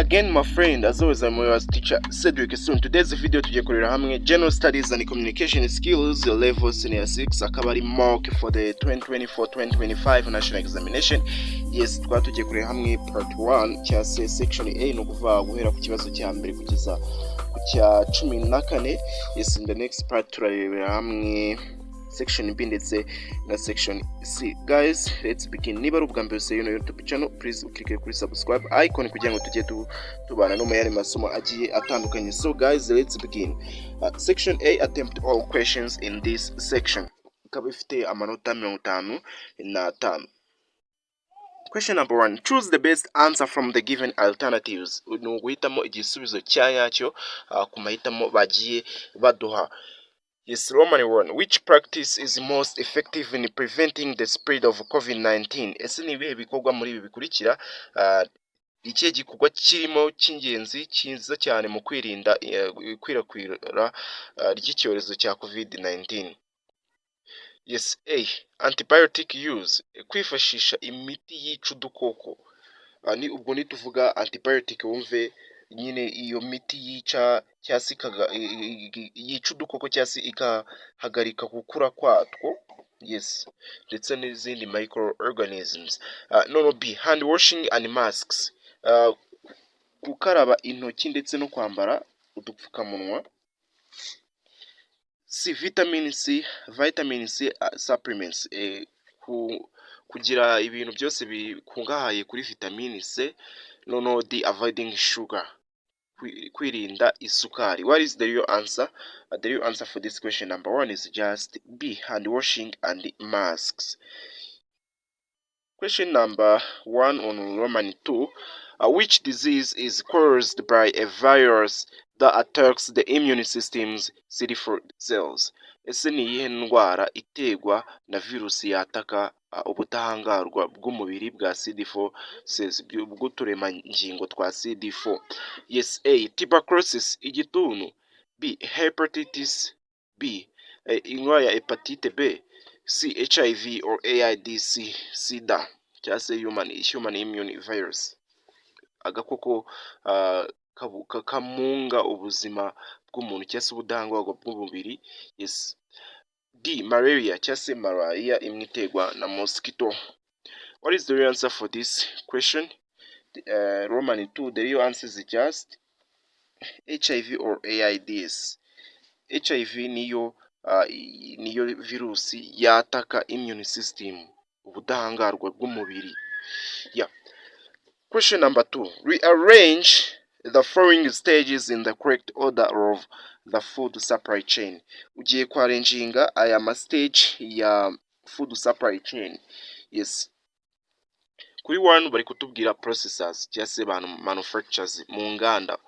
again, my friend. As always, I'm your teacher Cedric. So in today's video tugiye kurera hamwe General Studies and Communication Skills level senior 6 akaba ari mock for the 2024-2025 national examination. Yes, twaba tugiye kurera hamwe part 1 cya section A, no kuva guhera ku kibazo cya mbere kugeza ku cya 14. Yes, in the next part turarebera hamwe section B ndetse na section C. Guys, let's begin. Niba ari ubwa mbere useye no YouTube channel, please click kuri subscribe icon kugira ngo tujye tubana no mu yandi masomo agiye atandukanye. So guys, let's begin. Section A, attempt all questions in this section. Ikaba ifite amanota 55. Question number 1. Choose the best answer from the given alternatives. Guhitamo igisubizo cyacyo ku mahitamo bagiye baduha. Yes, Roman 1. Which practice is most effective in preventing the spread of COVID-19? Ese ni ibihe bikorwa muri ibi bikurikira ikihe gikorwa kirimo cy'ingenzi cyiza cyane mu kwirinda ikwirakwira ry'icyorezo cya COVID-19? Yes, A. Antibiotic use. Kwifashisha imiti yica udukoko. Ni ubwo nituvuga antibiotic wumve nyine iyo miti yica cyasi yica udukoko cyasi ikahagarika gukura kwatwo. Yes, ndetse n'izindi microorganisms. None B. Hand washing and masks. Gukaraba intoki ndetse no kwambara udupfukamunwa. C. Vitamin C supplements. Kugira ibintu byose bikungahaye kuri vitamine C. No D. Avoiding sugar. Kwirinda isukari. What is the real answer? The real answer for this question number 1 is just B. Hand washing and masks. Question number 1 on Roman 2. Which disease is caused by a virus that attacks the immune system's CD4 cells? Ese ni iyihe ndwara iterwa na virusi yataka ubudahangarwa bw'umubiri bwa CD4 cells, bw'uturemangingo twa CD4? Yes, A. Tuberculosis, igituntu. B. Hepatitis B, indwara ya hepatite B. C. HIV or AIDS, sida cyangwa se human immune virus, agakoko kamunga ubuzima bw'umuntu cyangwa se ubudahangarwa bw'umubiri. Yes, D. Malaria cyangwa se malaria imwe iterwa na mosquito. What is the real answer for this question? Roman 2, the real answer is just HIV or AIDS. HIV niyo virusi yataka immune system, ubudahangarwa bw'umubiri. Yeah. Question number 2. Rearrange the following stages in the correct order of the food supply chain. Ugiye kwarenjinga aya ma stage ya food supply chain. Yes. Kuri 1 bari kutubwira processors cyangwa se manufacturers mu nganda.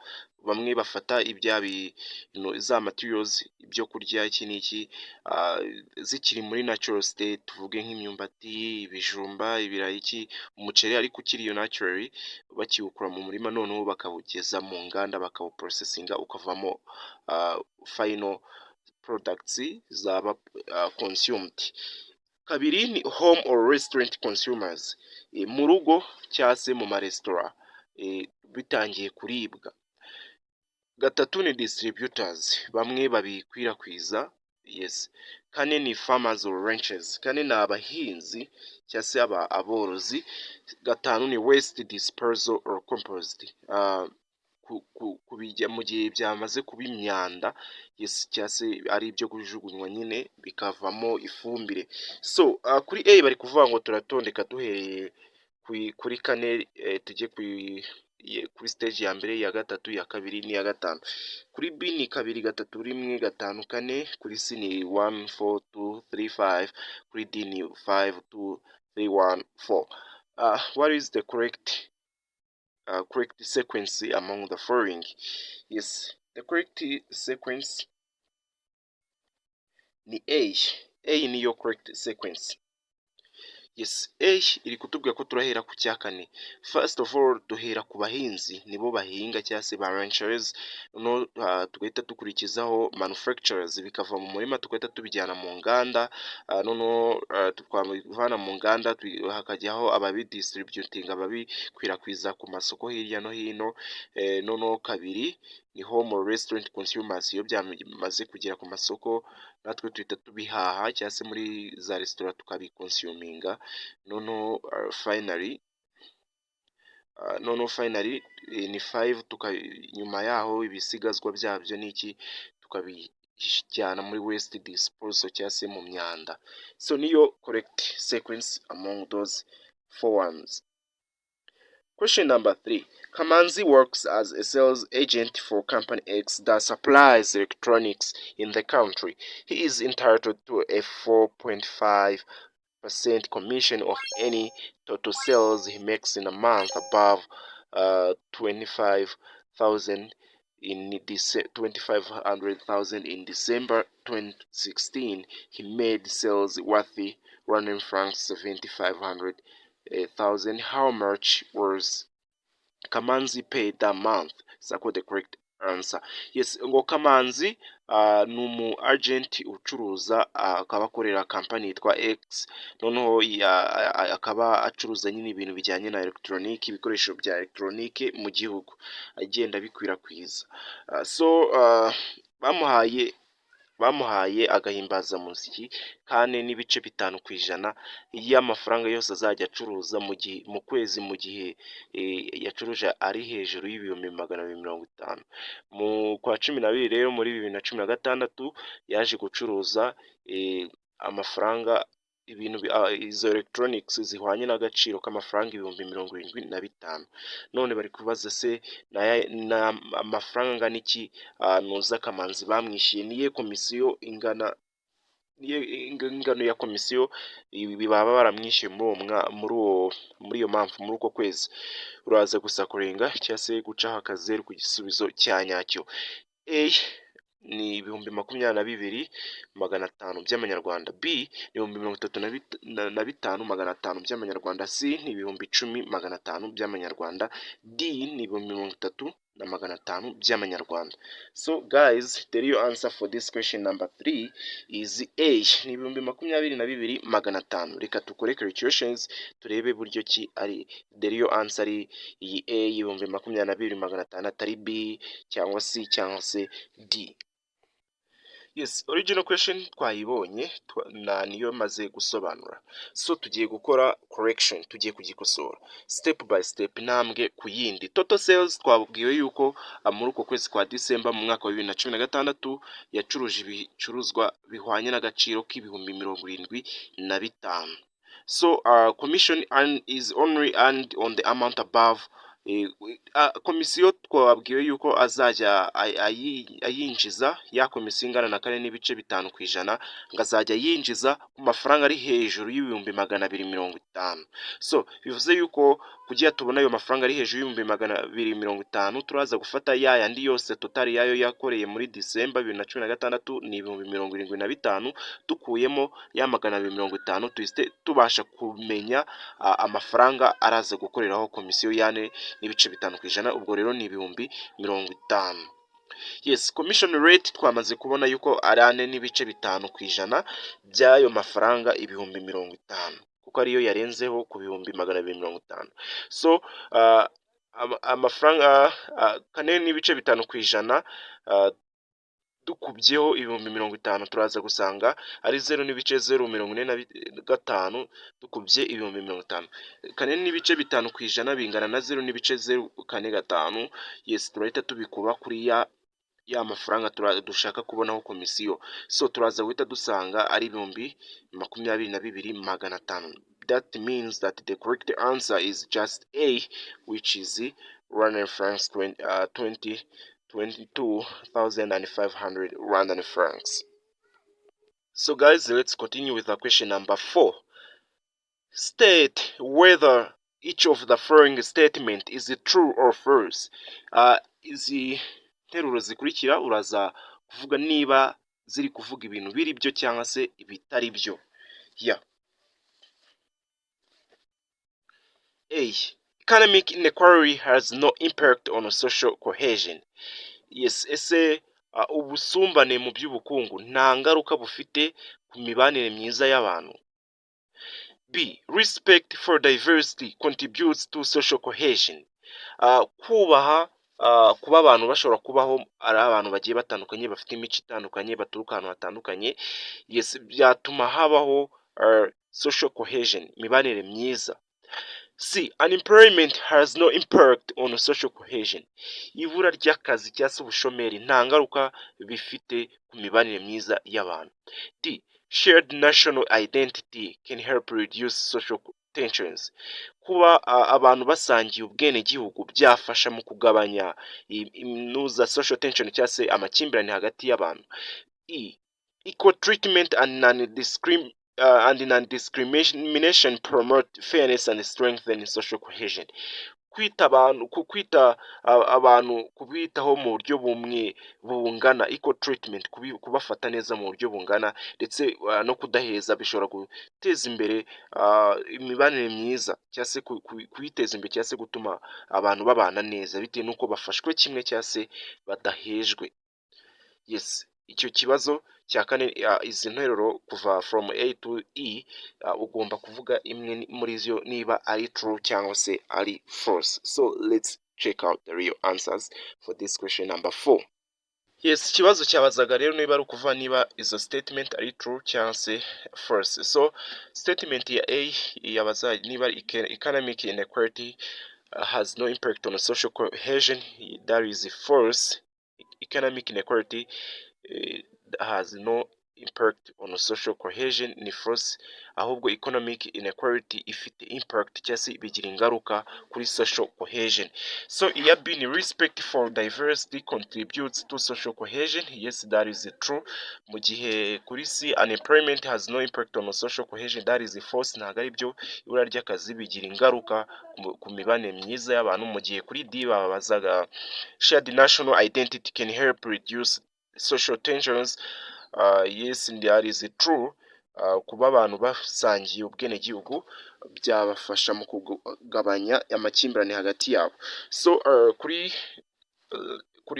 Bamwe bafata za materials, ibyo kurya iki n'iki zikiri muri natural state, tuvuge nk'imyumbati, ibijumba, ibirayi, umuceri, ariko ukiri iyo naturally bakiwukura mu murima noneho bakawugeza mu nganda bakawuprocessinga ukavamo final products zaba consumed. Kabiri ni home or restaurant consumers, mu rugo cyangwa se mu maresitora bitangiye kuribwa. Gatatu ni distributors, bamwe babikwirakwiza. Yes. Kane ni farmers or ranchers, kane ni abahinzi cyangwa se aborozi. Gatanu ni waste disposal or compost, kubijya mu gihe byamaze kuba imyanda. Yes, cyangwa se ari ibyo kujugunywa nyine bikavamo ifumbire. So kuri A bari kuvuga ngo turatondeka duhereye kuri kane, tujye kuri stage ya mbere, ya gatatu, ya kabiri n'iya gatanu. Kuri B ni 2, 3, 1, 5, 4. Kuri C ni 1, 4, 2, 3, 5. Kuri D ni 5, 2, 3, 1, 4. What is the correct sequence among the following? Yes, the correct sequence ni A. A ni your correct sequence. Yes, A iri kutubwira ko turahera ku cya kane. First of all duhera ku bahinzi nibo bahinga cyangwa se ba ranchers, no tugahita dukurikizaho manufacturers bikava mu murima tugahita tubijyana mu nganda, noneho twabivana mu nganda hakajyaho ababidistributing ababikwirakwiza ku masoko hirya no hino, noneho kabiri ni home restaurant consumers, iyo byamaze kugera ku masoko natwe tuhita tubihaha cyangwa se muri za resitora tukabikonsuminga, noneho finally ni 5 nyuma yaho ibisigazwa byabyo n'iki tukabijyana muri waste disposal cyangwa se mu myanda. So niyo correct sequence among those four ones. Question number 3. Kamanzi works as a sales agent for Company X that supplies electronics in the country. He is entitled to a 4.5% commission of any total sales he makes in a month above 25,000 in 2,500,000 in December 2016. He made sales worthy running francs 7,500,000. How much was Kamanzi paid that month? Circle the correct answer. Yes, ngo Kamanzi ni umu agent ucuruza, akaba akorera kampani yitwa X, noneho akaba acuruza nyine ibintu bijyanye na electronic, ibikoresho bya electronic mu gihugu agenda bikwirakwiza. Bamuhaye agahimbazamusyi kane n'ibice 5% y'amafaranga yose azajya acuruza mu kwezi mu gihe yacuruje ari hejuru y'ibihumbi 250. Mu kwa 12 rero muri 2016 yaje gucuruza amafaranga izo electronics zihwanye n'agaciro k'amafaranga ibihumbi 75. None bari kubaza se na amafaranga angana iki nuza Kamanzi bamwishyuye, niye komisiyo ingano ya komisiyo baba baramwishyuye muri iyo mpamvu muri uko kwezi. Uraza gusa kurenga cyangwa se gucaho akazeru ku gisubizo cya nyacyo. A ni ibihumbi 22,500 by'amanyarwanda. B ni ibihumbi 35,500 by'amanyarwanda. C ni ibihumbi 10,500 by'amanyarwanda. D ni ibihumbi 30,500 by'amanyarwanda. So guys, the real answer for this question number 3 is A, ni ibihumbi 22,500. Reka tukore calculations turebe buryo ki ari the real answer ari iyi A y'ibihumbi 22,500 atari B cyangwa C cyangwa se D. Yes, original question twayibonye niyo maze gusobanura. So tugiye gukora correction, tugiye kugikosora step by step, intambwe ku yindi. Total sales twabwiwe yuko muri uko kwezi kwa December mu mwaka wa 2016 yacuruje ibicuruzwa bihwanye n'agaciro k'ibihumbi 75. So commission is only earned on the amount above. Komisiyo twabwiwe yuko azajya ayinjiza, ya komisiyo ingana na 4.5%, ngo azajya yinjiza ku mafaranga ari hejuru y'ibihumbi 250. So bivuze yuko kugira tubona ayo mafaranga ari hejuru y'ibihumbi 250, turaza gufata yandi yose total yayo yakoreye muri December 2016 ni ibihumbi 75, dukuyemo ya 250 twiste tubasha kumenya amafaranga araza gukoreraho komisiyo yane n'ibice 5%. Ubwo rero ni ibihumbi 50. Yes, commission rate twamaze kubona yuko ari 4.5% by'ayo mafaranga ibihumbi 50, kuko ariyo yarenzeho ku bihumbi 250. So amafaranga 4.5% dukubyeho ibihumbi 50 turaza gusanga ari 0.045 dukubye ibihumbi 50. 4.5% bingana na 0.045. Yes, turahita tubikuba kuri ya mafaranga dushaka kubonaho komisiyo. So turaza guhita dusanga ari ibihumbi 22,500. That means that the correct answer is just A, which is Rwandan francs 22,500 Rwandan francs. So guys, let's continue with the question number 4. State whether each of the following statement is true or false. Izi nteruro zikurikira uraza kuvuga niba ziri kuvuga ibintu biri byo cyangwa se ibitari byo. Yeah. A. Economic inequality has no impact on social cohesion. Yes, ese ubusumbane mu by'ubukungu nta ngaruka bufite ku mibanire myiza y'abantu. B. Respect for diversity contributes to social cohesion. Kubaha kuba abantu bashobora kubaho ari abantu bagiye batandukanye bafite imico itandukanye baturuka ahantu hatandukanye, yes, byatuma habaho social cohesion, imibanire myiza. C. Unemployment has no impact on social cohesion. Ibura ry'akazi cyangwa se ubushomeri nta ngaruka bifite ku mibanire myiza y'abantu. D. Shared national identity can help reduce social tensions. Kuba abantu basangiye ubwenegihugu byafasha mu kugabanya inuza social tension cyangwa se amakimbirane hagati y'abantu. E. Equal treatment and non-discrimination promote fairness and strengthen social cohesion. Kwita abantu kubitaho mu buryo bumwe bungana, equal treatment, kubafata neza mu buryo bungana ndetse no kudaheza bishobora guteza imbere imibanire myiza cyangwa se kuyiteza imbere cyangwa se gutuma abantu babana neza bitewe n'uko bafashwe kimwe cyangwa se badahejwe. Yes, icyo kibazo cya kane, izi nteruro kuva from A to E ugomba kuvuga imwe muri zo niba ari true cyangwa se ari false. So let's check out the real answers for this question number 4. Yes, ikibazo cyabazaga rero niba ari ukuvuga niba izo statement ari true cyangwa se false. So statement ya A yabaza niba economic inequality has no impact on social cohesion. That is false. Economic inequality has no impact on social cohesion ni false, ahubwo economic inequality ifite impact cyangwa se bigira ingaruka kuri social cohesion. So iya B ni respect for diversity contributes to social cohesion. Yes, that is true. Mu gihe kuri C unemployment has no impact on social cohesion, that is false, ntabwo ari byo, ibura ry'akazi bigira ingaruka ku mibanire myiza y'abantu. Mu gihe kuri D babazaga shared national identity can help reduce social tensions. Yes, that is true. Kuba abantu basangiye ubwenegihugu byabafasha mu kugabanya amakimbirane hagati yabo. So kuri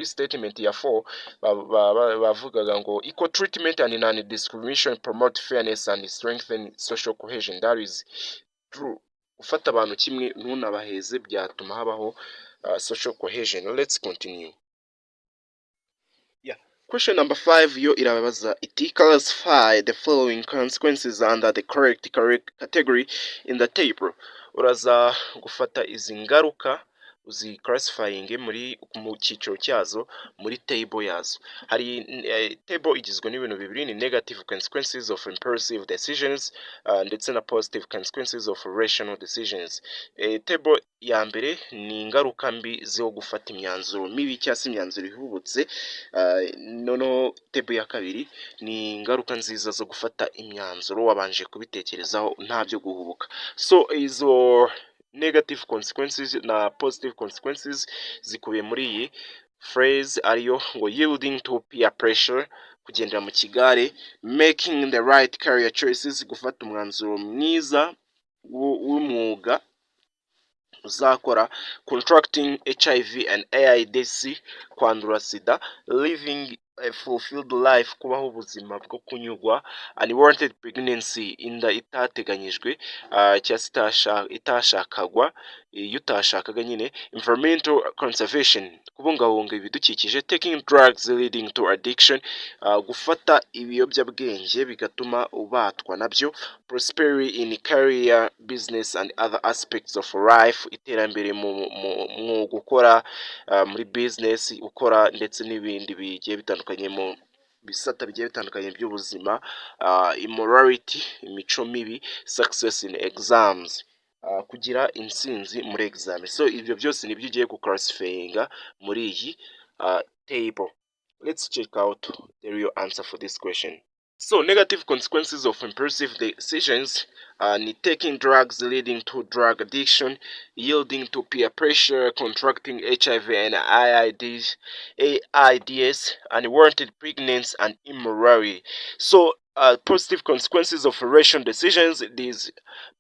statement ya 4 bavugaga ngo equal treatment and non-discrimination promote fairness and strengthen social cohesion. That is true. Ufata abantu kimwe ntunabaheze byatuma habaho social cohesion. Let's continue. Question number 5 yo irabaza iti classify the following consequences under the correct category in the table. Uraza gufata izi ngaruka uzi classifying mu cyiciro cyazo muri table yazo. Hari table igizwe n'ibintu bibiri, ni negative consequences of impulsive decisions ndetse na positive consequences of rational decisions. Table ya mbere ni ingaruka mbi zo gufata imyanzuro mibi cyangwa se imyanzuro ihubutse. Noneho table ya kabiri ni ingaruka nziza zo gufata imyanzuro wabanje kubitekerezaho nta byo guhubuka. So izo negative consequences na positive consequences zikubiye muri iyi phrase ariyo ngo yielding to peer pressure, kugendera mu kigare, making the right career choices, gufata umwanzuro mwiza w'umwuga uzakora, contracting HIV and AIDS, kwandura sida, living a fulfilled life, kubaho ubuzima bwo kunyurwa, unwanted pregnancy, inda itateganyijwe cyangwa se itashakagwa, iyo utashakaga nyine, environmental conservation, kubungabunga ibidukikije, taking drugs leading to addiction, gufata ibiyobyabwenge bigatuma ubatwa nabyo, prosperity in career, business and other aspects of life, iterambere mu gukora muri business ukora ndetse n'ibindi bigiye bitandukanye mu bisata bigiye bitandukanye by'ubuzima, immorality, imico mibi, success in exams, kugira intsinzi muri exam. So ibyo byose nibyo ugiye guclassifyinga muri iyi table. Let's check out the real answer for this question. So negative consequences of impulsive decisions ni taking drugs leading to drug addiction, yielding to peer pressure, contracting HIV and AIDS, unwanted pregnancy and immorality. So positive consequences of rational decisions. It is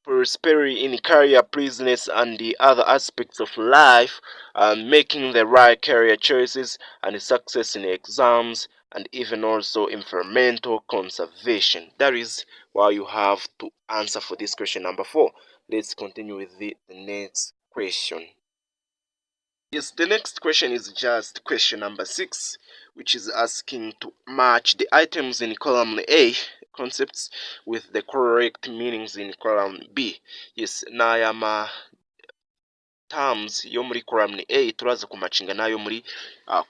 prosperity in career, business, and the other aspects of life, making the right career choices, and success in exams, and even also environmental conservation. That is why you have to answer for this question number 4. Let's continue with the next question. Yes, the next question is just question number 6, which is asking to match the items in column A concepts with the correct meanings in column B. Yes, n'aya ma terms yo muri column A turaza kumacinga n'ayo muri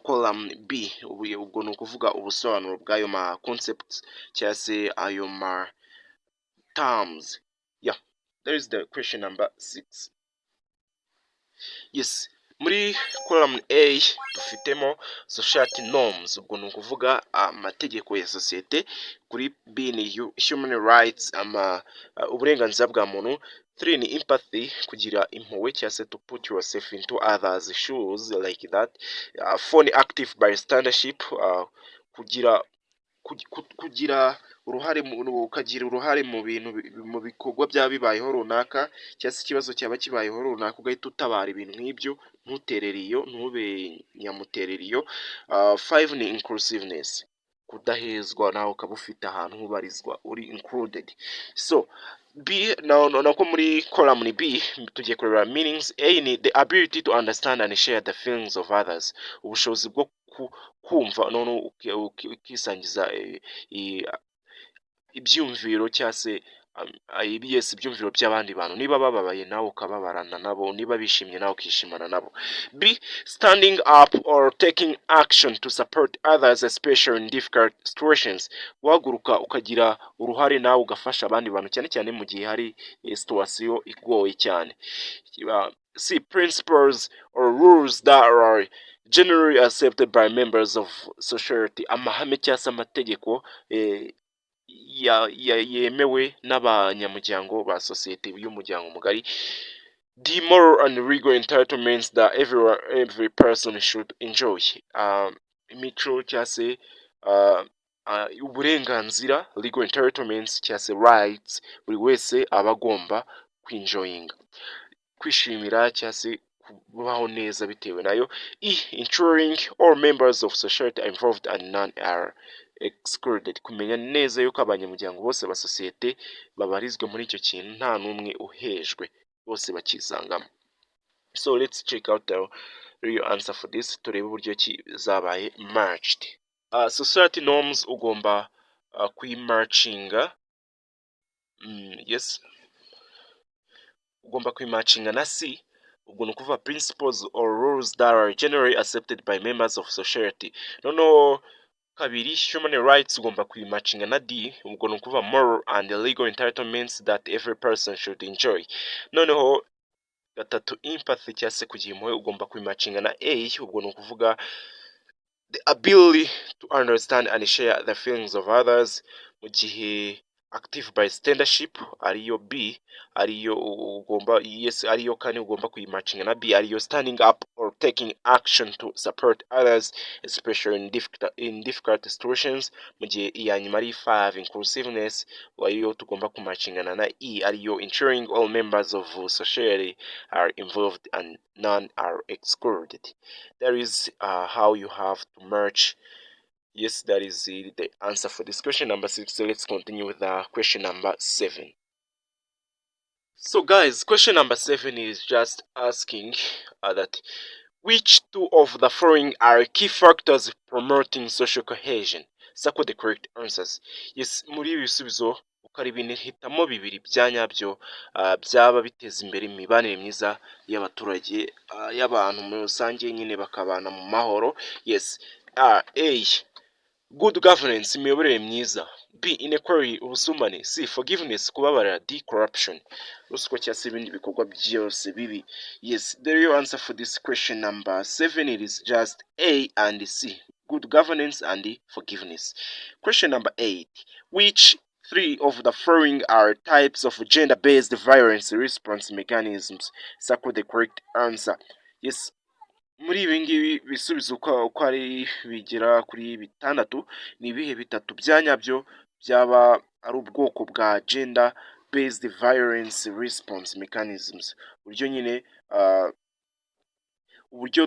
column B. Ubwo ni ukuvuga ubusobanuro bw'ayo ma concepts cyangwa se ayo ma terms. Yeah, that is the question number 6. Yes, muri column A dufitemo society norms, ubwo ni ukuvuga amategeko ya sosiyete. Kuri B ni human rights, uburenganzira bwa muntu. 3 ni empathy, kugira impuhwe cyangwa se to put yourself into others shoes like that. 4 ni active bystandership, kugira uruhare ukagira uruhare mu bintu mu bikorwa byaba bibayeho runaka, cyangwa se ikibazo cyaba kibayeho runaka ugahita utabara ibintu nk'ibyo, ntuterere iyo, ntube nyamuterere iyo. 5 ni inclusiveness, kudahezwa nawe ukaba ufite ahantu hubarizwa, uri included. So B nako muri column ni B tugiye kureba meanings. A ni the ability to understand and share the feelings of others, ubushobozi bwo kumva none ukisangiza ibyumviro cyangwa se ibyumviro by'abandi bantu, niba bababaye nawe ukababarana nabo, niba bishimye nawe ukishimana nabo. B, standing up or taking action to support others especially in difficult situations, guhaguruka ukagira uruhare nawe ugafasha abandi bantu cyane cyane mu gihe hari situation igoye cyane. C, principles or rules that are generally accepted by members of society, amahame cyangwa se amategeko yemewe n'abanyamuryango ba sosiyete y'umuryango mugari. The moral and legal entitlements that every person should enjoy, imico cyangwa se uburenganzira, legal entitlements cyangwa se rights, buri wese aba agomba kwinjoyinga, kwishimira cyangwa se kubaho neza bitewe nayo. Ensuring all members of society are involved and none are excluded, kumenya neza yuko abanyamuryango bose ba sosiyete babarizwa muri icyo kintu, nta n'umwe uhejwe, bose bakisangamo. So let's check out the real answer for this, turebe uburyo ki zabaye matched. Society norms ugomba kuyimatchinga, yes, ugomba kuyimatchinga na C, ubwo ni ukuvuga principles or rules that are generally accepted by members of society. Noneho kabiri, human rights ugomba kuyimatchinga na D, ubwo ni ukuvuga moral and legal entitlements that every person should enjoy. Noneho gatatu, empathy cyangwa se kugira impuhwe ugomba kuyimatchinga na A, ubwo ni ukuvuga the ability to understand and share the feelings of others, mu gihe active bystandership ariyo B, ariyo ugomba, yes, ariyo kane ugomba kuyimatchinga na B, ariyo standing up or taking action to support others especially in difficult situations, mu gihe iya nyuma ari 5 inclusiveness, ariyo tugomba kumatchingana na E, ariyo ensuring all members of society are involved and none are excluded. That is how you have to merge. Yes, that is the answer for this question number 6. So let's continue with question number 7. So guys, question number 7 is just asking that which two of the following are key factors promoting social cohesion? Circle the correct answers. Yes, muri ibi bisubizo uko ari bine, hitamo bibiri bya nyabyo byaba biteza imbere imibanire myiza y'abaturage, y'abantu muri rusange, nyine bakabana mu mahoro. Yes, A, good governance, imiyoborere myiza. B, inequality, ubusumbane. C, forgiveness, kubabarira. D, corruption, ruswa cyangwa se ibindi bikorwa byose bibi. Yes, the real answer for this question number 7, it is just A and C, good governance and forgiveness. Question number 8, which 3 of the following are types of gender-based violence response mechanisms? Circle the correct answer. Yes, muri ibi ngibi bisubizo uko ari bigera kuri bitandatu, ni ibihe bitatu bya nyabyo byaba ari ubwoko bwa gender based violence response mechanisms, uburyo nyine uburyo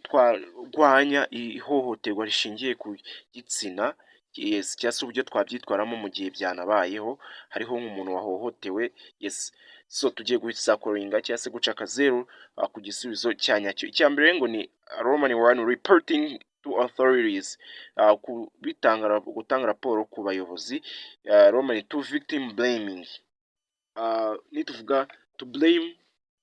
twarwanya ihohoterwa rishingiye ku gitsina, yes, cyangwa se uburyo twabyitwaramo mu gihe byanabayeho hariho nk'umuntu wahohotewe, yes. So tugiye gusakoringa cyangwa se guca akazeru ku gisubizo cya nyacyo. Icya mbere ngo ni Roman 1 reporting to authorities, gutanga raporo ku bayobozi. Roman 2 victim blaming, nituvuga to blame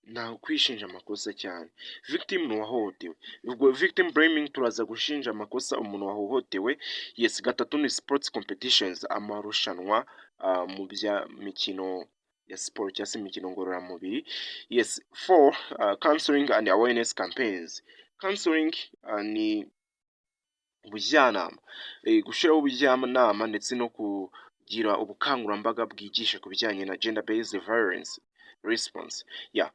nta kwishinja amakosa cyane, victim ni uwahohotewe, ubwo victim blaming turaza gushinja amakosa umuntu wahohotewe. Yes. Gatatu ni sports competitions, amarushanwa mu bya mikino ya siporo cyangwa se imikino ngororamubiri. Yes. 4 counseling and awareness campaigns. Counseling ni ubujyanama, gushyiraho ubujyanama ndetse no kugira ubukangurambaga bwigisha ku bijyanye na gender based violence response. Yeah.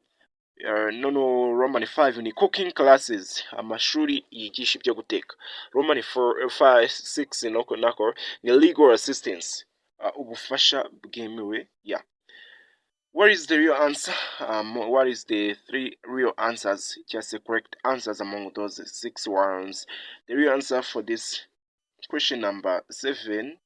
Roman 5 ni cooking classes, amashuri yigisha ibyo guteka. Roman 6 nako ni legal assistance, ubufasha bwemewe. Yeah. What is the real answer? What is the 3 real answers, just the correct answers among those 6 ones? The real answer for this question number 8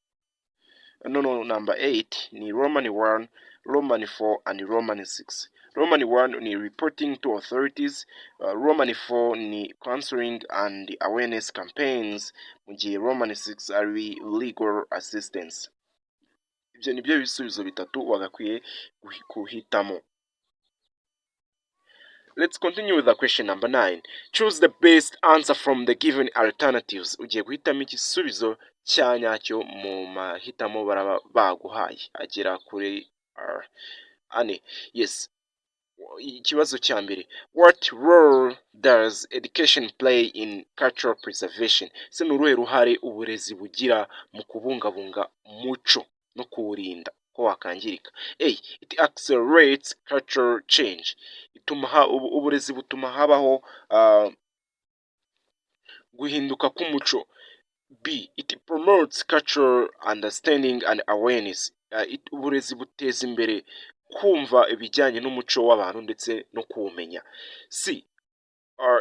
ni Roman 1, Roman 4 and Roman 6. Roman 1 ni reporting to authorities, Roman 4 ni counseling and awareness campaigns, mu gihe Roman 6 ari legal assistance. Ibyo nibyo bisubizo bitatu wagakwiye kuhitamo. Let's continue with the question number 9. Choose the best answer from the given alternatives. Ugiye guhitamo igisubizo cya nyacyo mu mahitamo baraba baguhaye agera kuri ane. Yes. Ikibazo cya mbere, what role does education play in cultural preservation? Se ni uruhe ruhare uburezi bugira mu kubungabunga umuco no kuwurinda ko wakangirika? A. It accelerates cultural change. Uburezi butuma habaho guhinduka k'umuco. B. It promotes cultural understanding and awareness. Uburezi buteza imbere kumva ibijyanye n'umuco w'abantu ndetse no kuwumenya. C.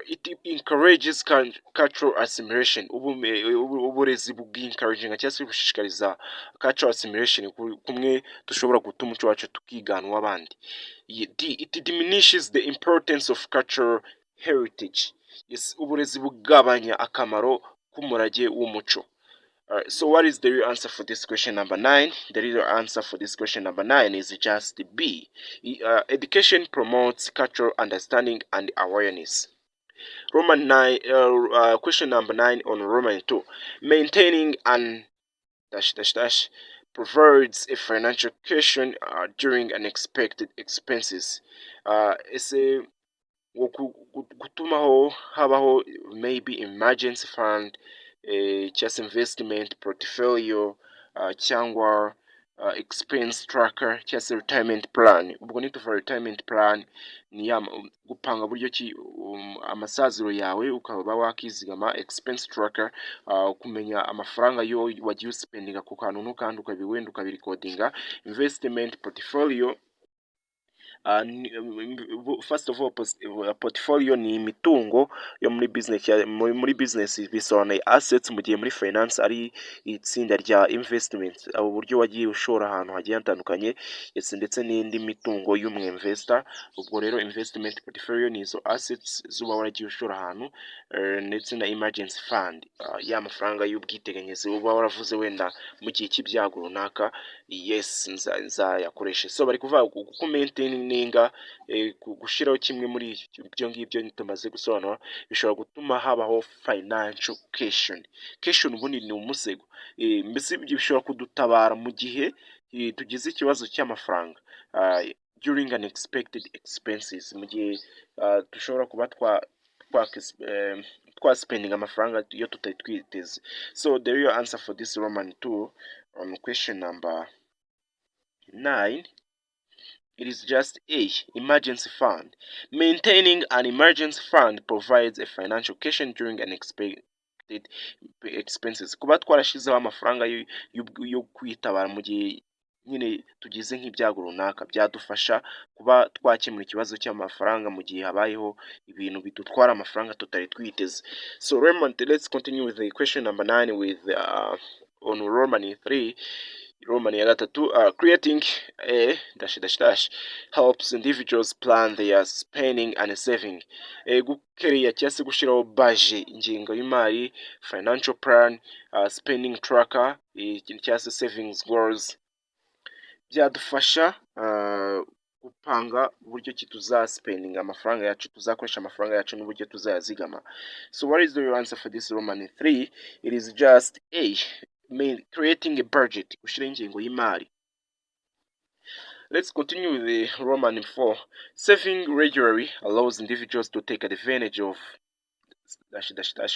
It encourages cultural assimilation. Uburezi bw'encouraging cyangwa se bushishikariza cultural assimilation, kumwe dushobora guta umuco wacu tukigana uw'abandi. D. It diminishes the importance of cultural heritage. Yes, uburezi bugabanya akamaro k'umurage w'umuco. So what is the real answer for this question number 9? The real answer for this question number 9 is just B. Education promotes cultural understanding and awareness. Roman 9, question number 9 on Roman 2. Maintaining an provides a financial cushion during unexpected expenses. Ese gutumaho habaho maybe emergency fund, just investment portfolio, cyangwa expense tracker cyangwa se retirement plan. Ubwo nituva retirement plan ni gupanga buryo ki amasaziro yawe ukaba wakizigama. Expense tracker, kumenya amafaranga yo wagiye usipendinga ku kantu n'ukandi ukabiwenda ukabirikodinga. Investment portfolio, first of all, portfolio ni imitungo yo muri business bisobanuye assets, mu gihe muri finance ari itsinda rya investment, uburyo wagiye ushora ahantu hagiye hatandukanye, ndetse n'indi mitungo y'umwinvestor. Ubwo rero investment portfolio ni izo assets zuba waragiye ushora ahantu, ndetse na emergency fund, ya mafaranga y'ubwiteganyirize uba waravuze wenda mu gihe cy'ibyago runaka, yes, nzayakoresha. So bari kuvuga ku maintaininga, gushiraho kimwe muri ibyo ngibyo tumaze gusobanura bishobora gutuma habaho financial cushion. Cushion ubundi ni umusego, mbese bishobora kudutabara mu gihe tugize ikibazo cy'amafaranga, during unexpected expenses, mu gihe dushobora kuba spending amafaranga iyo tutari twiteze. So the real answer for this Roman 2 on question number 9, it is just A, emergency fund. Maintaining an emergency fund provides a financial cushion during unexpected unexpected expenses. Kuba twarashizeho amafaranga yo kwitabara mu gihe nyine tugize nk'ibyago runaka, byadufasha kuba twakemura ikibazo cy'amafaranga mu gihe habayeho ibintu bidutwara amafaranga tutari twiteze. So let's continue with the question number 9 with on Roman 3. Roman ya gatatu, creating a helps individuals plan their spending and saving. Gukereya cyangwa se gushyiraho budget, ingengo y'imari, financial plan, spending tracker cyangwa se savings goals, byadufasha gupanga uburyo ki tuzaspendinga amafaranga yacu, tuzakoresha amafaranga yacu n'uburyo tuzayazigama. So what is the answer for this Roman 3? It is just A, creating a budget, gushyira ingengo y'imari. Let's continue with the Roman 4. Saving regularly allows individuals to take advantage of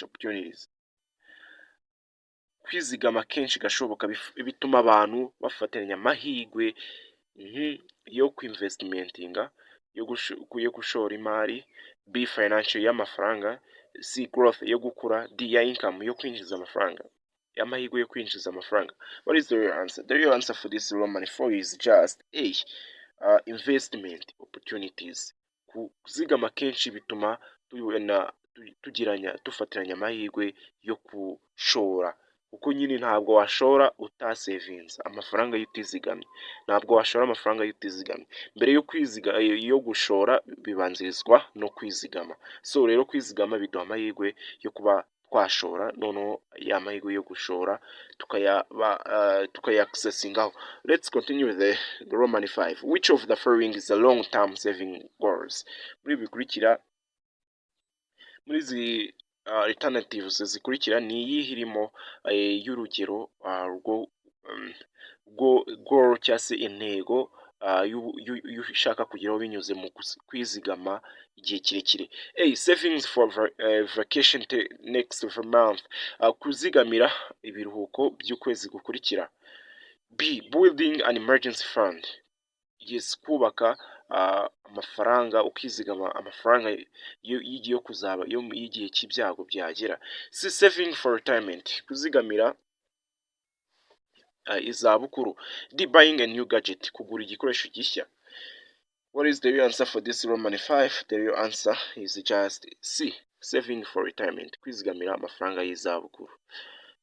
opportunities. Kwizigama kenshi gashoboka bituma abantu bafatanya amahirwe yo kwinvestmentinga, yo gushora imari. B, financial y'amafaranga. C, growth yo gukura. D, ya income yo kwinjiza amafaranga, y'amahirwe yo kwinjiza amafaranga. What is the real answer? The real answer for this Roman 4 is just A, investment opportunities. Kuzigama kenshi bituma tufatiranya amahirwe yo kushora, kuko nyine ntabwo washora utasevinze amafaranga y'utizigamye, ntabwo washora amafaranga y'utizigamye. Mbere yo gushora bibanzirizwa no kwizigama. So rero kwizigama biduha amahirwe yo kuba twashora, noneho ya mahirwe yo gushora tukaya accessingaho. Let's continue with the Roman 5. Which of the following is the long-term saving goals? Muri bikurikira, muri izi alternatives zikurikira, ni iyihe irimo y'urugero goal cyangwa se intego ushaka kugeraho binyuze mu kwizigama igihe kirekire? A, savings for vacation next month, kuzigamira ibiruhuko by'ukwezi gukurikira. B, building an emergency fund, yes, kubaka amafaranga, ukizigama amafaranga yo kuzaba y'igihe cy'ibyago byagera. C, saving for retirement, kuzigamira izabukuru. D, buying a new gadget, kugura igikoresho gishya. What is the real answer for this Roman 5? The real answer is just C, saving for retirement, kwizigamira amafaranga y'izabukuru.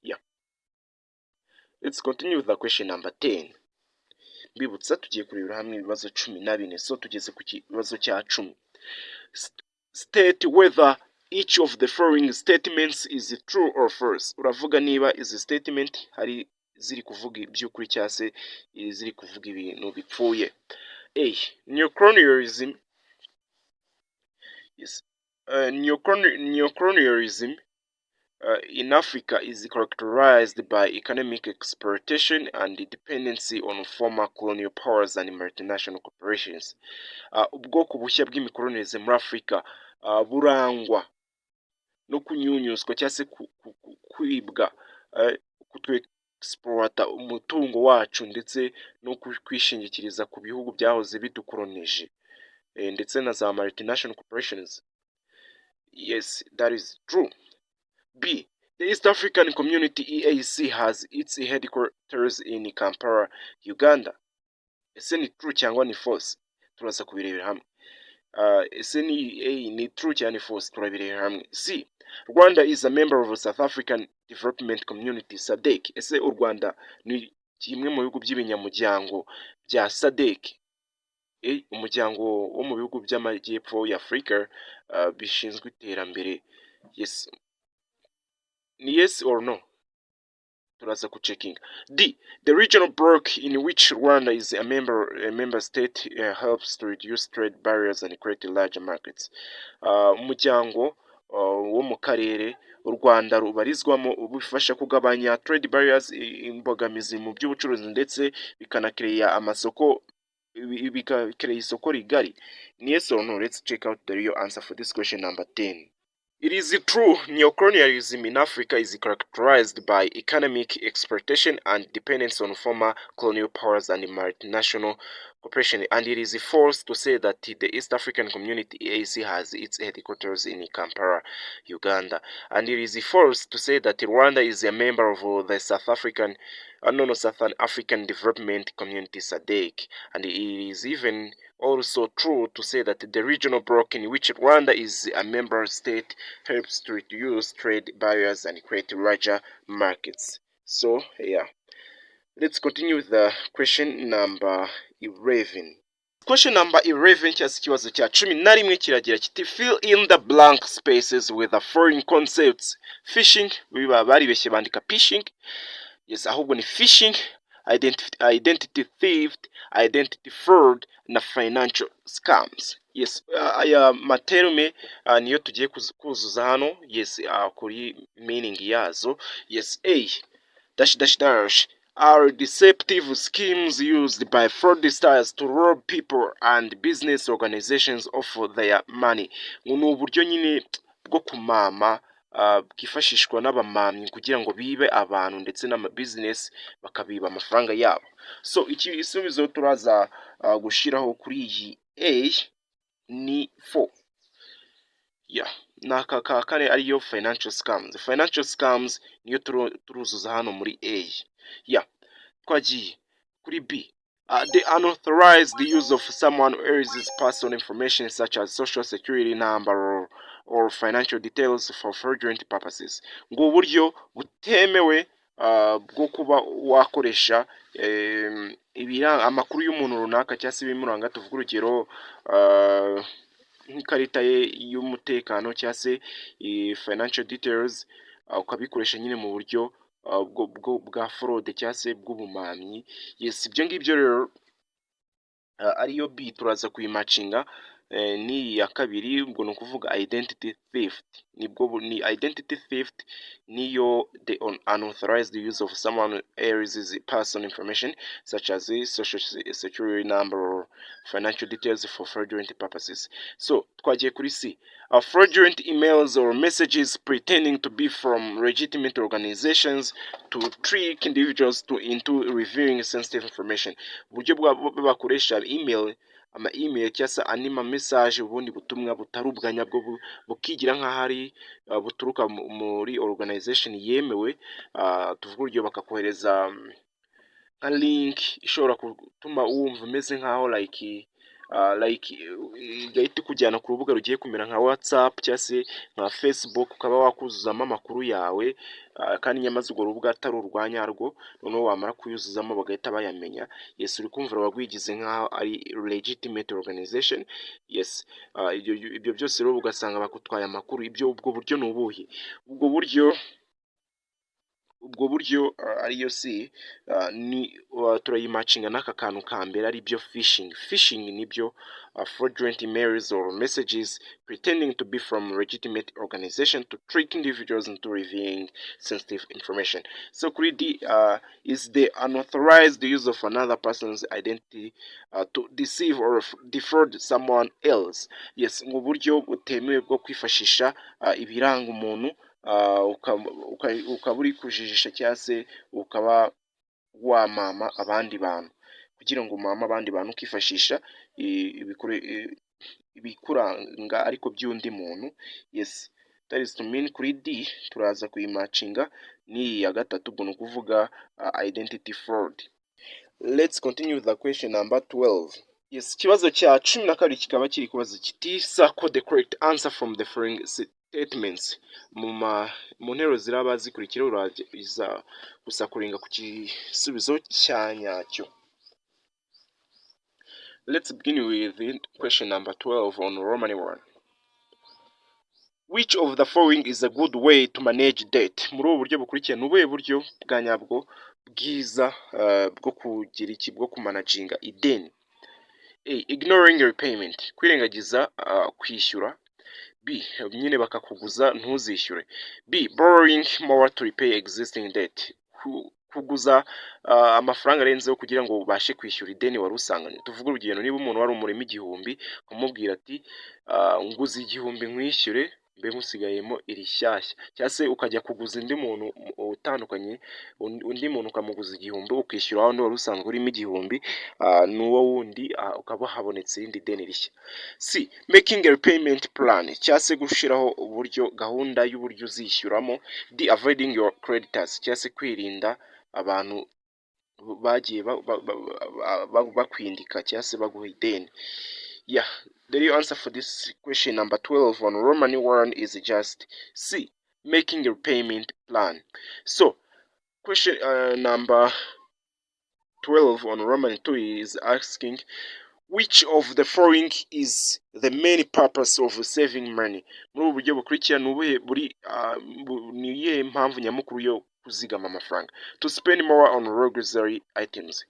Yeah. Let's continue with the question number 10. Mbibutsa tugiye kurebera hamwe ibibazo 14. So tugeze ku kibazo cya 10. State whether each of the following statements is true or false. Uravuga niba izi statement hari ziri kuvuga iby'ukuri cyangwa se ziri kuvuga ibintu bipfuye. A, neocolonialism. Yes. Neocolonialism in Africa is characterized by economic exploitation and dependency on former colonial powers and multinational corporations. Ubwoko bushya bw'imikolonize muri Afrika burangwa no kunyunyuzwa cyangwa se kwibwa, exploita umutungo wacu ndetse no kwishingikiriza ku bihugu byahoze bidukolonije ndetse na za multinational corporations. Yes, that is true. B, the East African Community EAC has its headquarters in Kampala, Uganda. Ese ni true cyangwa ni false? Turaza kubirebera hamwe. Ese ni true cyangwa ni false? Turabirebera hamwe. C, Rwanda is a member of South African Development Community SADC. Ese u Rwanda ni kimwe mu bihugu by'ibinyamuryango bya SADC, umuryango wo mu bihugu by'amajyepfo ya Afrika bishinzwe iterambere. Yes. Ni yes or no? Turaza kuchecking. D, the regional bloc in which Rwanda is a member state helps to reduce trade barriers and create larger markets. Umuryango wo mu karere u Rwanda rubarizwamo ubufasha kugabanya trade barriers, imbogamizi mu by'ubucuruzi, ndetse bikanakireya amasoko, bikakireya isoko rigari. Ni yes or no? Let's check out the real answer for this question number 10. It is true, neocolonialism in Africa is characterized by economic exploitation and dependence on former colonial powers and multinational corporations, and it is false to say that the East African Community EAC has its headquarters in Kampala, Uganda, and it is false to say that Rwanda is a member of the Southern African Development Community SADC, and it is even also true to say that the regional bloc in which Rwanda is a member state helps to reduce trade barriers and create larger markets. So, yeah. Let's continue with the question number 11. Question number 11 cyasi ikibazo cya 11 kiragira kiti fill in the blank spaces with the foreign concepts. Fishing, biba baribeshye bandika phishing. Yes, ahubwo ni phishing, identity theft, identity fraud na financial scams. Yes, aya materume niyo tugiye kuzuza hano. Yes, kuri meaning yazo. Yes, A dash dash dash are deceptive schemes used by fraudsters to rob people and business organizations of their money. Ni uburyo nyine bwo kumama bwifashishwa n'abamamyi kugira ngo bibe abantu ndetse n'amabusiness bakabiba amafaranga yabo. So igisubizo turaza gushiraho kuri iyi A ni 4. N'aka ka kane ariyo financial scams. Financial scams niyo turuzuza hano muri A. Twagiye kuri B. The unauthorized use of someone else's personal information such as social security number or financial details for fraudulent purposes. Ngo uburyo butemewe bwo kuba wakoresha amakuru y'umuntu runaka cyangwa se ibimuranga, tuvuga urugero nk'ikarita ye y'umutekano cyangwa se financial details, ukabikoresha nyine mu buryo bwa fraude cyangwa se bw'ubumamyi. Yes, ibyo ngibyo rero ariyo B turaza kuyimacinga ni ya kabiri, ubwo ni ukuvuga identity theft. Ni identity theft niyo the unauthorized use of someone else's personal information such as social security number or financial details for fraudulent purposes. So twagiye kuri C. Fraudulent emails or messages pretending to be from legitimate organizations to trick individuals into revealing sensitive information. Uburyo bakoresha ama-email cyangwa se andi ma-message, ubundi butumwa butari ubwa nyabwo bukigira nk'ahari buturuka muri organization yemewe. Tuvuga urugero bakakohereza nka link ishobora gutuma wumva umeze nk'aho like igahita ikujyana ku rubuga rugiye kumera nka WhatsApp cyangwa se nka Facebook, ukaba wakuzuzamo amakuru yawe kandi nyamaze urwo rubuga atari urwanyarwo, noneho wamara kuyuzuzamo bagahita bayamenya. Yes, uri kumva wagwigize nk'aho ari legitimate organization. Yes, ibyo byose rero ugasanga bakutwaye amakuru. Ubwo buryo ni ubuhe? Ubwo buryo ariyo C ni turayimacinga n'aka kantu ka mbere ari byo phishing. Phishing nibyo fraudulent emails or messages pretending to be from legitimate organization to trick individuals into revealing sensitive information. So kuri D is the unauthorized use of another person's identity to deceive or defraud someone else. Yes, mu buryo butemewe bwo kwifashisha ibiranga umuntu ukaba uri kujijisha cyangwa se ukaba wamama abandi bantu kugira ngo umama abandi bantu ukifashisha ibikuranga ariko by'undi muntu. Yes, that is to mean kuri D turaza kuyimacinga ni ya gatatu, ubwo ni ukuvuga identity fraud. Let's continue with the question number 12. Yes, ikibazo cya 12 kikaba kiri kubaza kiti circle the correct answer from the following statements. Mu ntero ziraba zikurikira uraza gusa kurenga ku gisubizo cya nyacyo. Let's begin with the question number 12 on Roman 1. Which of the following is a good way to manage debt? Muri ubu buryo bukurikira ni ubuhe buryo bwa nyabwo bwiza bwo kugira iki bwo kumanaginga ideni? A. Ignoring repayment, kwirengagiza kwishyura. B. Nyine bakakuguza ntuzishyure. B. Borrowing more to repay existing debt, kuguza amafaranga arenzeho kugira ngo ubashe kwishyura ideni wari usanganywe. Tuvuga urugero, niba umuntu wari umurimo 1000 ukamubwira ati nguze 1000 nkwishyure mbe musigayemo iri shyashya, cyangwa se ukajya kuguza undi muntu utandukanye, undi muntu ukamuguza 1000 ukishyura wundi wari usanzwe urimo 1000, n'uwo wundi ukaba habonetse irindi deni rishya. C, making a repayment plan, cyangwa se gushyiraho uburyo gahunda y'uburyo uzishyuramo. D, avoiding your creditors, cyangwa se kwirinda abantu bagiye bakwindika cyangwa se baguha ideni. Yeah, the real answer for this question number 12 on Roman 1 is just C, making a repayment plan. So question number 12 on Roman 2 is asking, which of the following is the main purpose of saving money? Muri ubu buryo bukurikira ni iyihe mpamvu nyamukuru yo kuzigama amafaranga? To spend more on luxury items.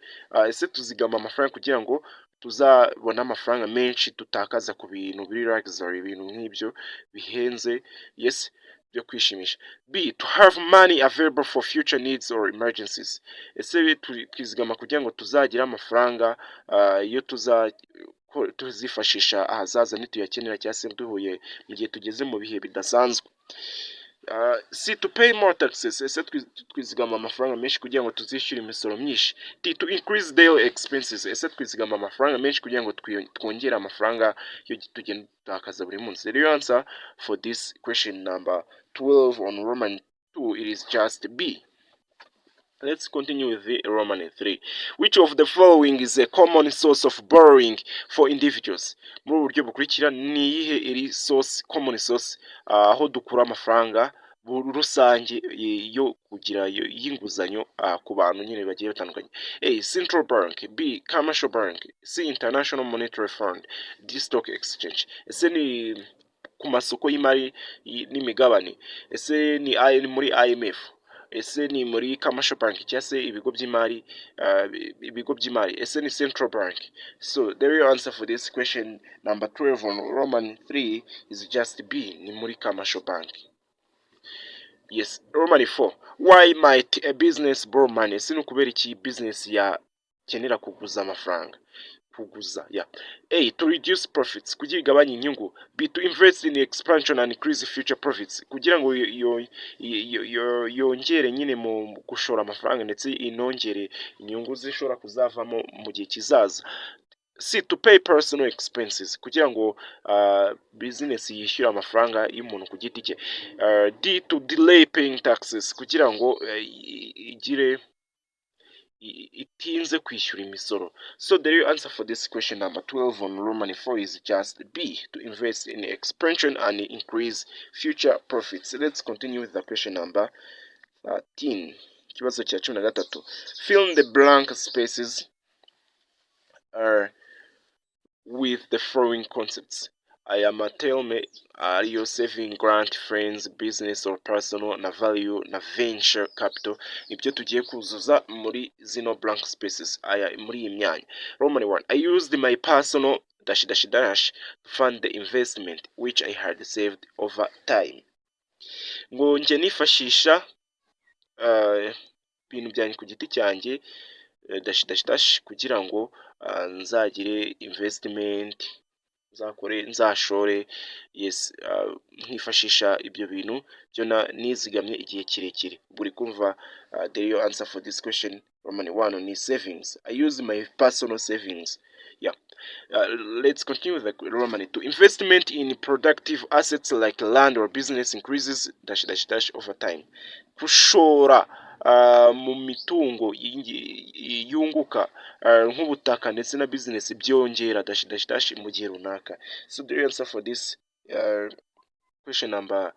Ese tuzigama amafaranga kugira ngo tuzabona amafaranga menshi tutakaza ku bintu biri luxury, ibintu nk'ibyo bihenze, yes, byo kwishimisha. B, to have money available for future needs or emergencies. Ese twizigama kugira ngo tuzagira amafaranga iyo tuzifashisha ahazaza nituyakenera cyangwa se duhuye mu gihe tugeze mu bihe bidasanzwe. C, to pay more taxes. Ese twizigama amafaranga menshi kugira ngo tuzishyure imisoro myinshi. D, to increase daily expenses. Ese twizigama amafaranga menshi kugira ngo twongere amafaranga yo tugenda dutakaza buri munsi. The real answer for this question number 12 on Roman 2 it is just B. Let's continue with the Roman 3. Which of the following is a common source of borrowing for individuals? Muri uburyo bukurikira ni iyihe iri source, common source, aho dukura amafaranga rusange yo kugira y'inguzanyo ku bantu nyine bagiye batandukanye. A, Central Bank. B, Commercial Bank. C, International Monetary Fund. D, Stock Exchange. Ese ni ku masoko y'imari n'imigabane. Ese ni muri IMF. Ese ni muri Commercial Bank cyangwa se ibigo by'imari, ese ni Central Bank. So the real answer for this question number 12 on Roman 3 is just B, ni muri Commercial Bank. Yes, Roman 4. Why might a business borrow money? Ese ni kubera iki business yakenera kuguza amafaranga? Kuguza, yeah. A, to reduce profits, kugira igabanya inyungu. B, to invest in expansion and increase future profits, kugira ngo yongere nyine mu gushora amafaranga ndetse inongere inyungu zishobora kuzavamo mu gihe kizaza. C, to pay personal expenses, kugira ngo business yishyura amafaranga y'umuntu ku giti cye. D, to delay paying taxes, kugira ngo itinze kwishyura imisoro. So the real answer for this question number 12 on Roman 4 is just B, to invest in expansion and increase future profits. Let's continue with the question number 13. Kibazo cya 13. Fill the blank spaces with the following concepts. Aya matelme ariyo saving, grant, friends, business or personal, na value na venture capital, nibyo tugiye kuzuza muri zino blank spaces muri iyi myanya. Roman 1. I used my personal ... to fund the investment which I had saved over time. Ngo nje nifashisha ibintu byanjye ku giti cyanjye kugira ngo nzagire investment, nzashore, yes, nkifashisha ibyo bintu byo nizigamye igihe kirekire. Buri kumva the real answer for this question Roman 1 ni savings. I use my personal savings. Yeah. Let's continue with the Roman 2. Investment in productive assets like land or business increases ... over time. Kushora mu mitungo yunguka nk'ubutaka ndetse na business byongera ... mu gihe runaka. So the answer for this question number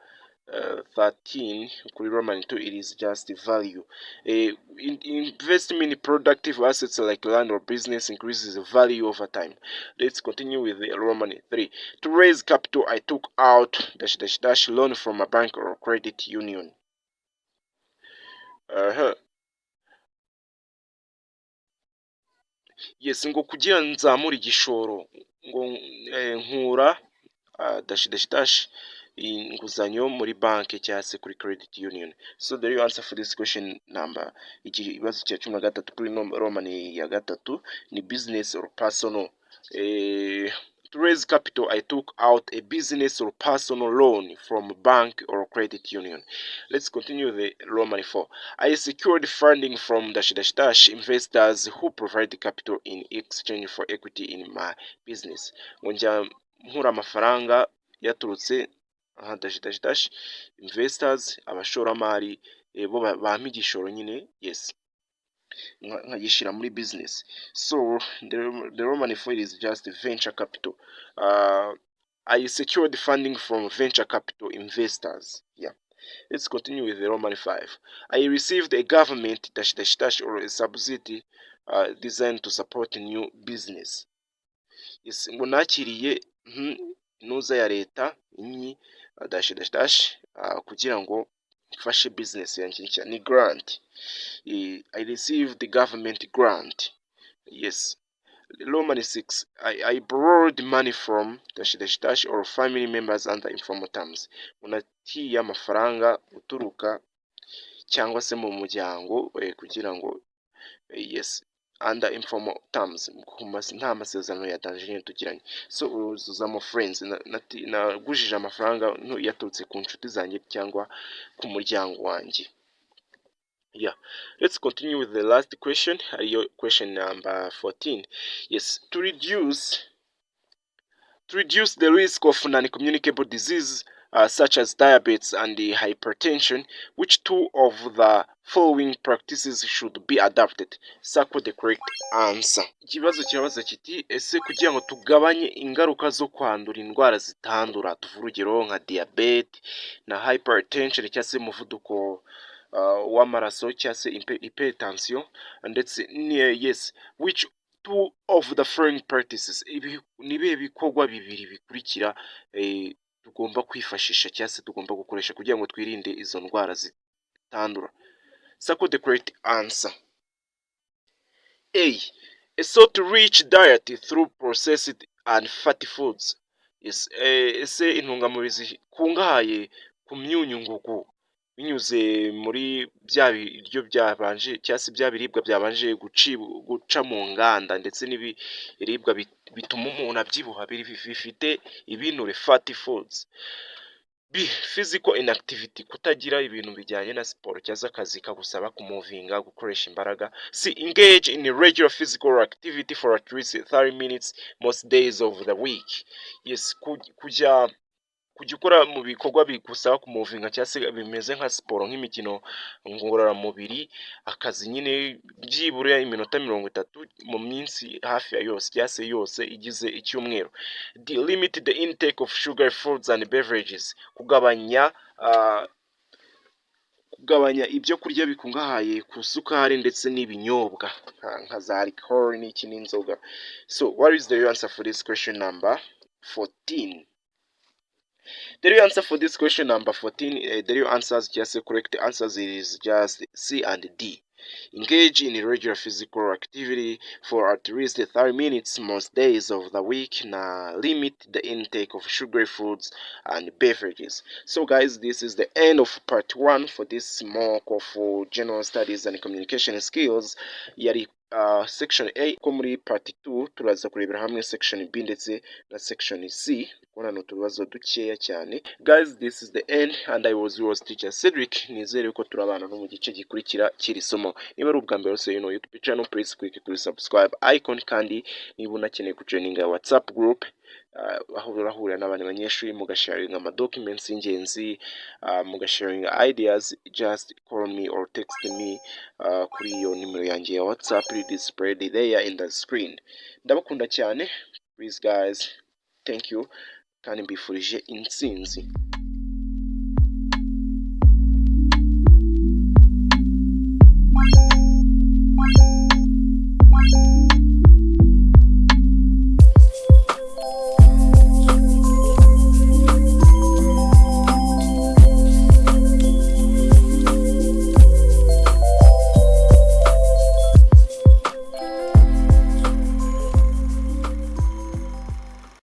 13 kuri Roman 2 it is just value. Investment in productive assets like land or business increases the value over time. Let's continue with the Roman 3. To raise capital I took out ... loan from a bank or credit union. Yes, ngo kugira nzamura igishoro ngo nkura ... inguzanyo muri banki cyangwa se kuri credit union. So the real answer for this question number ikibazo cya 13 kuri Roman ya gatatu ni business or personal. To raise capital, I took out a business or personal loan from a bank or credit union. Let's continue the Roman 4. I secured funding from dash dash dash investors who provide capital in exchange for equity in my business. Ngonja nkura amafaranga yaturutse dash dash dash investors abashoramari bo bampa igishoro nyine, yes, nkayishyira muri business. So the Roman foil is just venture capital. I secured funding from venture capital investors. Yeah. Let's continue with the Roman 5. I received a government dash dash dash or a subsidy designed to support a new business. Yes, ngo nakiriye inuza ya leta inyi dash dash dash kugira ngo mfashe business yanjye nshya, ni grant. I received the government grant. Yes. Roman 6. I borrowed money from dash dash dash or family members under informal terms. Unatiye amafaranga uturuka cyangwa se mu muryango kugira ngo yes, under informal terms, nta masezerano ya danger tugiranye. So uzuzamo friends, nagujije amafaranga yaturutse ku nshuti zanjye cyangwa ku muryango wanjye. Yeah, let's continue with the last question. Question number 14. Yes, to reduce the risk of non-communicable disease such as diabetes and hypertension, which two of the following practices should be adopted? Circle the correct answer. Ikibazo kirabaza kiti ese kugira ngo tugabanye ingaruka zo kwandura indwara zitandura, tuvuga urugero nka diabete na hypertension cyangwa se umuvuduko w'amaraso cyangwa se hypertension ndetse yes, which two of the following practices, nibihe bikorwa bibiri bikurikira tugomba kwifashisha cyangwa se tugomba gukoresha kugira ngo twirinde izo ndwara zitandura? Circle the correct answer. A. A salt-rich diet through processed and fatty foods. Yes, ese intungamubiri zikungahaye ku myunyu ngugu binyuze muri bya biryo byabanje cyangwa se bya biribwa byabanje guca mu nganda, ndetse n'ibiribwa bituma umuntu abyibuha bifite ibinure fatty foods. B. Physical inactivity, kutagira ibintu bijyanye na siporo cyangwa akazi kagusaba kumuvinga, gukoresha imbaraga. C. Engage in regular physical activity for at least 30 minutes most days of the week. Yes, kujya ukora mu bikorwa bigusaba kumuvinga cyangwa se bimeze nka siporo nk'imikino ngororamubiri, akazi nyine byibura iminota 30 mu minsi hafi ya yose cyangwa se yose igize icyumweru. D. Limit the intake of sugar foods and beverages, kugabanya ibyo kurya bikungahaye ku sukari ndetse n'ibinyobwa nka za alcohol n'iki n'inzoga. So what is the answer for this question number 14? The real answer for this question number 14, the real answers, just the correct answers is just C and D. Engage in regular physical activity for at least 30 minutes most days of the week. Now limit the intake of sugary foods and beverages. So guys, this is the end of part 1 for this mock of general studies and communication skills. Yari section A. Ko muri part 2 turaza kurebera hamwe section B ndetse na section C. Kuna tubazo dukeya cyane. Guys, this is the end and I was yours teacher Cedric. Nizere ko turabana no mu gice gikurikira kiri somo. Niba ari ubwa mbere wese YouTube channel, please click kuri subscribe icon, kandi niba unakeneye kujoininga WhatsApp group aho urahurira n'abandi banyeshuri mugasharinga ama documents y'ingenzi, mugasharinga ideas, just call me or text me kuri iyo nimero yanjye ya WhatsApp displayed there in the screen. Ndabakunda cyane. Please guys, thank you kandi mbifurije intsinzi.